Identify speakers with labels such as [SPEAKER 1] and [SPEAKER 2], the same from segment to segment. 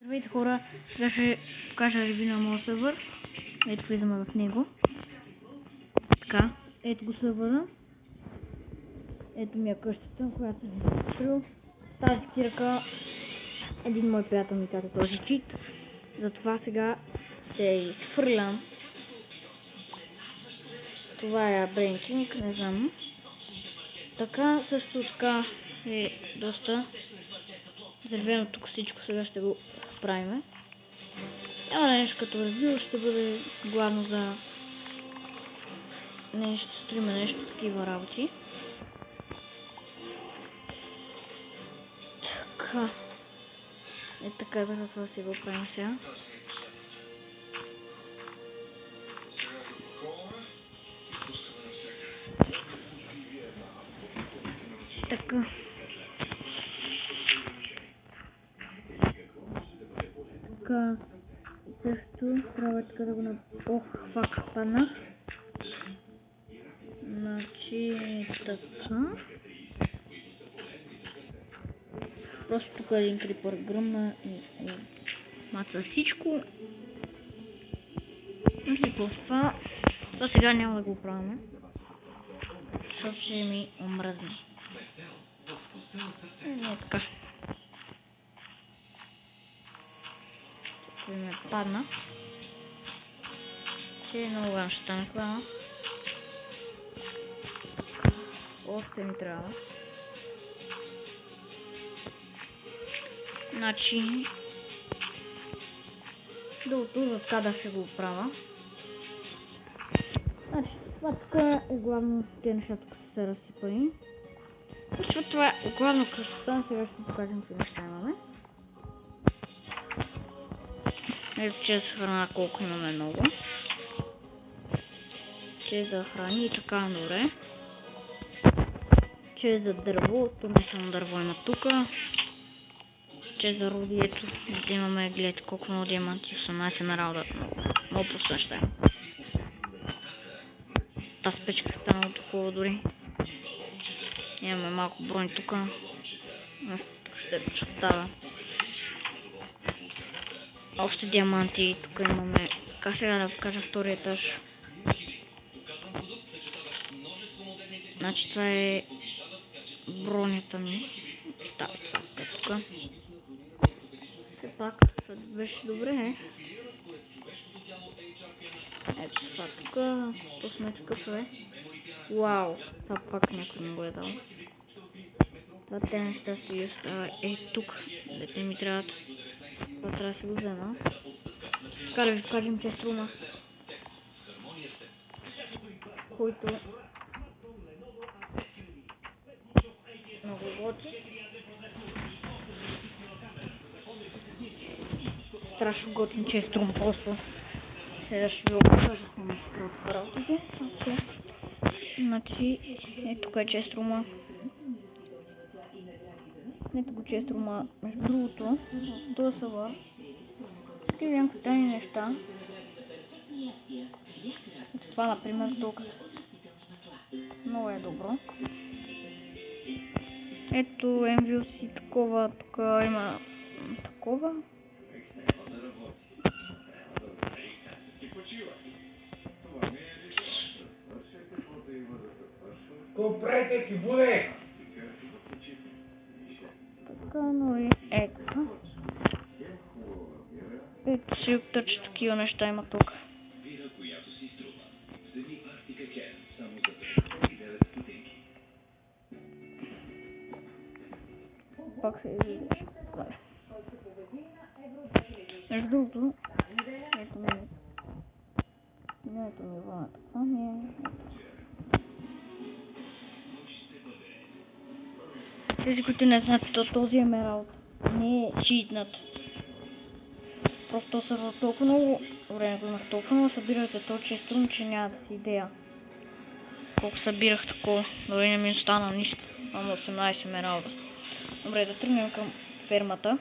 [SPEAKER 1] Здравейте хора, сега ще покажа ревю на моят сървър. Ето влизаме в него. Така, ето го сървъра. Ето ми е къщата, която съм изключил. Тази кирка един мой приятел ми каза този чит. Затова сега се изхвърлям. Това е брейнкинг, не знам. Така, също така е доста зарвено тук всичко, сега ще го правим. Няма нещо като ревю, ще бъде главно за нещо, стрима нещо, такива работи. Така. Е така, за това си го правим сега. Така. Така. Също трябва така да го на... Ох, фак, падна. Значи така. Просто тук един крипър гръмна и маца всичко. Значи това сега няма да го правим, защото ще ми омръзне. Не така. Тук ми падна. Че много голям ще стане това. Още ми трябва. Значи долу за така да се го оправя. Значи това тук е главно тези неща тук са разсипани. Защото това е главно красота, сега ще покажем какви неща имаме. Ето че за храна колко имаме много. Че за храни и така добре. Че за дърво, то не само дърво има тук. Че за руди, ето имаме, гледайте колко много диаманти, 18 емералда, много просто неща. Тази печка стана от хубаво дори. Имаме малко брони тук. Тук ще става. Още диаманти, тук имаме. Така сега да покажа втори етаж. Значи това е бронята ми. Става тук. Все пак беше добре, Ето това тук. То сме такъв е. Вау, това пак някой ми го е дал. Това те неща си остава тук, дете ми трябват. Това трябва да си го взема. Така да ви покажем, че струма. Който много готи. Страшно готин, че е струм просто. Сега ще ви го покажа в работите. Значи, ето тук е честрума. Ето го честрума. Между другото, това са такива някакви тайни неща. Това, например, тук. Много е добро. Ето MVC такова, тук има такова.
[SPEAKER 2] Компрете ки буде!
[SPEAKER 1] Така, но и ето. Ето си обтъча такива неща има тук. Пак се виждаш. Между другото, ето ми вълната. Тези, които не знаят, този емералд не е читнат. Просто са толкова много време, имах толкова много събирате то, че е струм, че нямате идея. Колко събирах такова, дори не ми остана нищо. Имам 18 емералда. Добре, да тръгнем към фермата.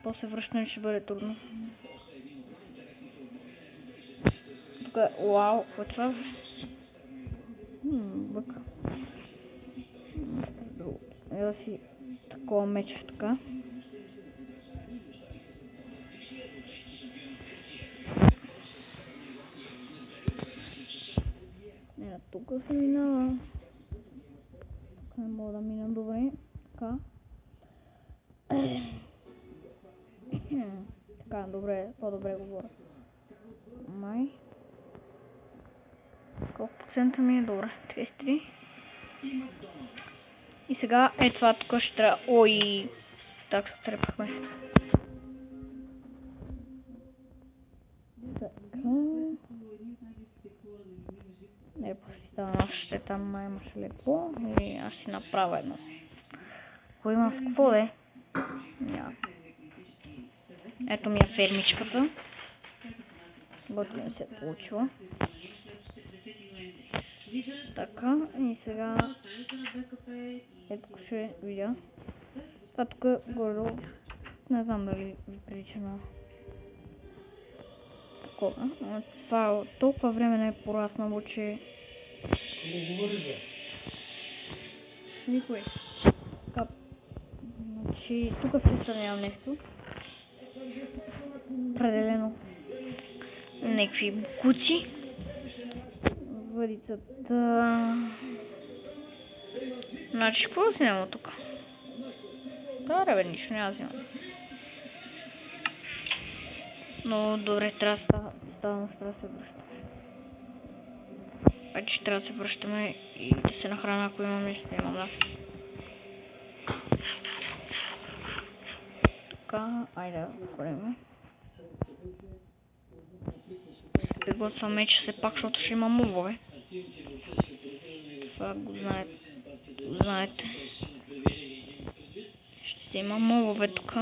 [SPEAKER 1] После връщане ще бъде трудно. Тук е, вау, какво е това? Бък. Ева си такова мече така. Тук се минава. Тук не мога да мина добре. Така. Така, добре, по-добре говоря. Май. Колко процента ми е? Добре, 33. И сега това тук ще трябва... Ой! Так се трепахме. Така. Епо си става ще там имаш леко. Или аз си направя едно. Ако има с какво де? Няма. Ето ми е фермичката. Готино се е получила. Така, и сега ето ще видя. Това тук горе, не знам дали ви прилича на такова. Това толкова време не е пораснало, че... Никой. Така, значи тук в нямам нещо. Определено. Некви букуци. Въдицата... Значи, какво да си няма тук? Да, бе, нищо няма да взимам. Но добре, трябва да се връщаме. Вече трябва да се връщаме и да се нахрана, ако имам нещо, имам, да. Така, айде да отворим. Приготвям меча се пак, защото ще има мобове. Това го знаете. Ще има мобове тук.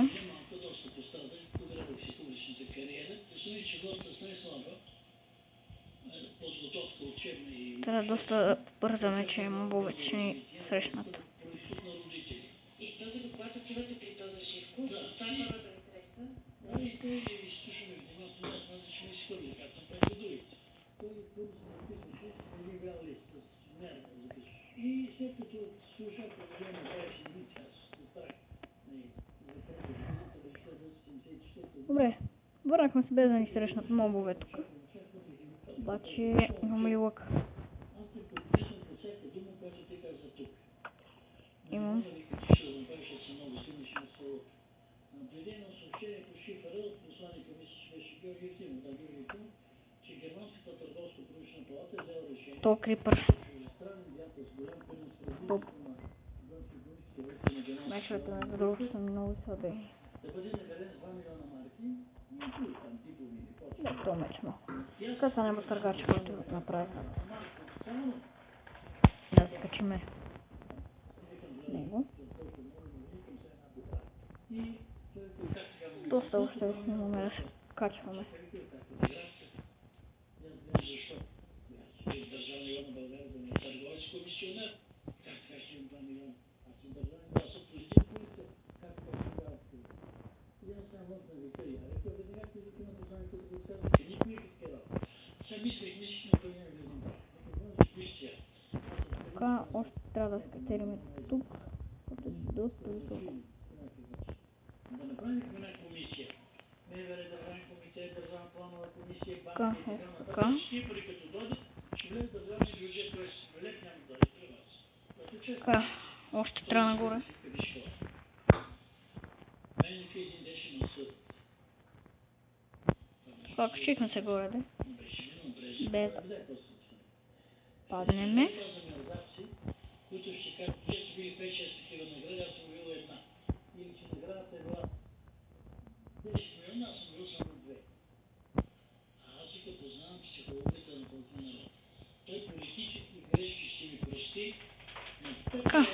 [SPEAKER 1] Трябва доста да бързаме, че мобовете ще ни срещнат. Добре, върнахме се без да ни срещнат мобове тук. Обаче имам ли лък? Имам. То крипър. Топ. Мечовете между другото са много слаби. Да, то меч много. Сега са нема търгача, който направи. Да се качиме него. Доста още снимаме да се качваме. Така, още трябва да скатериме тук, като е доста високо. Така, така. Така, още трябва нагоре. Така, качихме се горе, де. Без да паднеме. Така.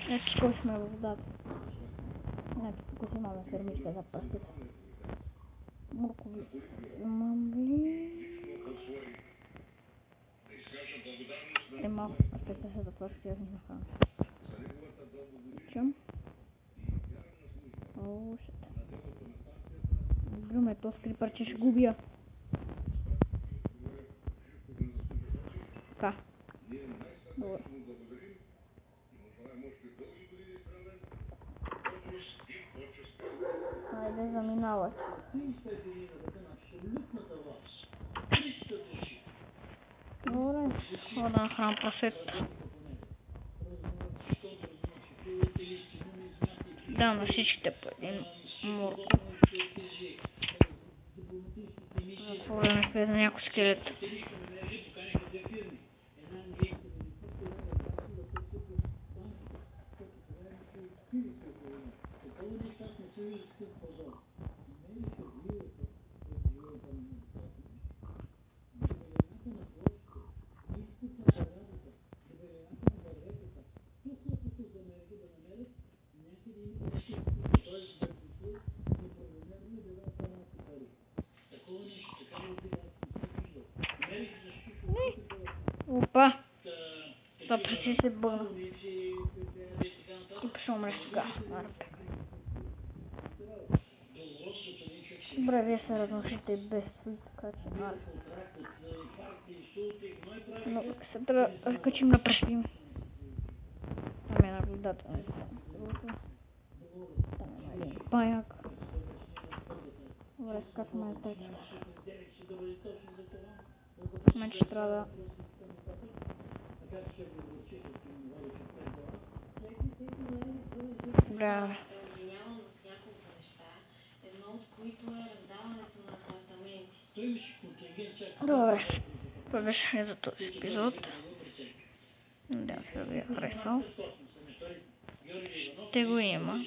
[SPEAKER 1] Ето скочме във водата. Ето тук си имаме фермичка за пръстите. Моркови имам ли? Малко пръстите са за пръстите, аз не нахрана. Чем? О, shit. Гръме, то скрипър, че ще губя. Така. Добре. Хайде, заминавай. Добре, хода на храм прасет. Да, на всичките по един морко. Затворяме след някой скелет. Опа! Това почти се бъгна. И ще умреш сега. Добре, вие се разносите и без свои, така че но се трябва да качим на пръстим. Там е наблюдателен. Там е един паяк. Добре, скачаме на течка. Мен ще трябва да... Добре. Добре, това беше за този епизод. Надявам се да ви е харесал. Ще го има.